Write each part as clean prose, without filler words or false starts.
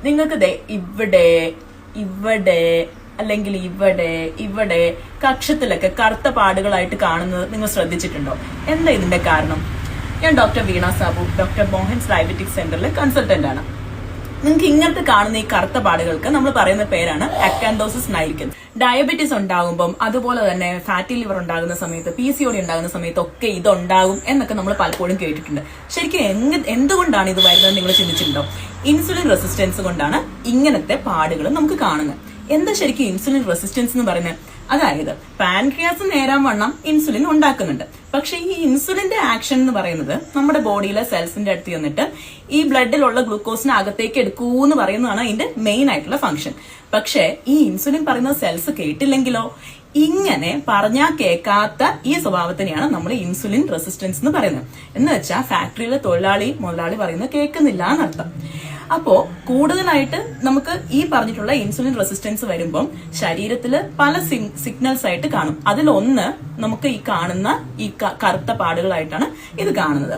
നിങ്ങൾക്ക് ഇവിടെ ഇവിടെ അല്ലെങ്കിൽ ഇവിടെ കക്ഷത്തിലൊക്കെ കറുത്ത പാടുകളായിട്ട് കാണുന്നത് നിങ്ങൾ ശ്രദ്ധിച്ചിട്ടുണ്ടോ? എന്താ ഇതിന്റെ കാരണം? ഞാൻ ഡോക്ടർ വീണ സാബു, ഡോക്ടർ മോഹൻസ് ഡയബറ്റിക് സെന്ററിലെ കൺസൾട്ടന്റ് ആണ്. നിങ്ങൾക്ക് ഇങ്ങനത്തെ കാണുന്ന ഈ കറുത്ത പാടുകൾക്ക് നമ്മൾ പറയുന്ന പേരാണ് അക്കാന്തോസിസ് നൈഗ്രിക്കൻസ്. ഡയബറ്റീസ് ഉണ്ടാകുമ്പോൾ, അതുപോലെ തന്നെ ഫാറ്റി ലിവർ ഉണ്ടാകുന്ന സമയത്ത്, PCOD ഉണ്ടാകുന്ന സമയത്ത് ഒക്കെ ഇതുണ്ടാകും എന്നൊക്കെ നമ്മൾ പലപ്പോഴും കേട്ടിട്ടുണ്ട്. ശരിക്കും എന്തുകൊണ്ടാണ് ഇത് വരുന്നത് നിങ്ങൾ ചിന്തിച്ചിട്ടുണ്ടോ? ഇൻസുലിൻ റെസിസ്റ്റൻസ് കൊണ്ടാണ് ഇങ്ങനത്തെ പാടുകൾ നമുക്ക് കാണുന്നത്. എന്താ ശരിക്കും ഇൻസുലിൻ റെസിസ്റ്റൻസ് എന്ന് പറയുന്നത്? അതായത് പാൻക്രിയാസ് നേരാൻ വണ്ണം ഇൻസുലിൻ ഉണ്ടാക്കുന്നുണ്ട്. പക്ഷെ ഈ ഇൻസുലിന്റെ ആക്ഷൻ എന്ന് പറയുന്നത് നമ്മുടെ ബോഡിയിലെ സെൽസിന്റെ അടുത്ത് ചെന്നിട്ട് ഈ ബ്ലഡിലുള്ള ഗ്ലൂക്കോസിനെ അകത്തേക്ക് എടുക്കൂ എന്ന് പറയുന്നതാണ് അതിന്റെ മെയിൻ ആയിട്ടുള്ള ഫംഗ്ഷൻ. പക്ഷെ ഈ ഇൻസുലിൻ പറയുന്ന സെൽസ് കേട്ടില്ലെങ്കിലോ? ഇങ്ങനെ പറഞ്ഞാൽ കേൾക്കാത്ത ഈ സ്വഭാവത്തിനെയാണ് നമ്മൾ ഇൻസുലിൻ റെസിസ്റ്റൻസ് എന്ന് പറയുന്നത്. എന്ന് വെച്ചാൽ ഫാക്ടറിയിലെ മുതലാളി പറയുന്നത് കേൾക്കുന്നില്ല എന്നർത്ഥം. അപ്പോ കൂടുതലായിട്ട് നമുക്ക് ഈ പറഞ്ഞിട്ടുള്ള ഇൻസുലിൻ റെസിസ്റ്റൻസ് വരുമ്പം ശരീരത്തില് പല സിഗ്നൽസ് ആയിട്ട് കാണും. അതിലൊന്ന് നമുക്ക് ഈ കാണുന്ന ഈ കറുത്ത പാടുകളായിട്ടാണ് ഇത് കാണുന്നത്.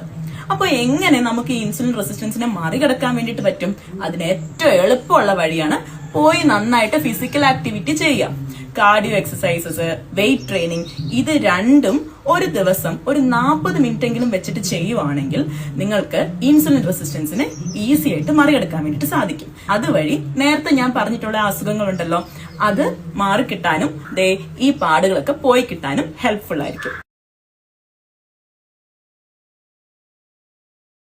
അപ്പൊ എങ്ങനെ നമുക്ക് ഈ ഇൻസുലിൻ റെസിസ്റ്റൻസിനെ മറികടക്കാൻ വേണ്ടിയിട്ട് പറ്റും? അതിന് ഏറ്റവും എളുപ്പമുള്ള വഴിയാണ് പോയി നന്നായിട്ട് ഫിസിക്കൽ ആക്ടിവിറ്റി ചെയ്യുക. കാർഡിയോ എക്സസൈസസ്, വെയിറ്റ് ട്രെയിനിങ്, ഇത് രണ്ടും ഒരു ദിവസം ഒരു 40 മിനിറ്റ് എങ്കിലും വെച്ചിട്ട് ചെയ്യുവാണെങ്കിൽ നിങ്ങൾക്ക് ഇൻസുലിൻ റെസിസ്റ്റൻസിനെ ഈസി ആയിട്ട് മറികടക്കാൻ വേണ്ടിയിട്ട് സാധിക്കും. അതുവഴി നേരത്തെ ഞാൻ പറഞ്ഞിട്ടുള്ള അസുഖങ്ങളുണ്ടല്ലോ, അത് മാറിക്കിട്ടാനും ഈ പാടുകളൊക്കെ പോയി കിട്ടാനും ഹെൽപ്ഫുൾ ആയിരിക്കും.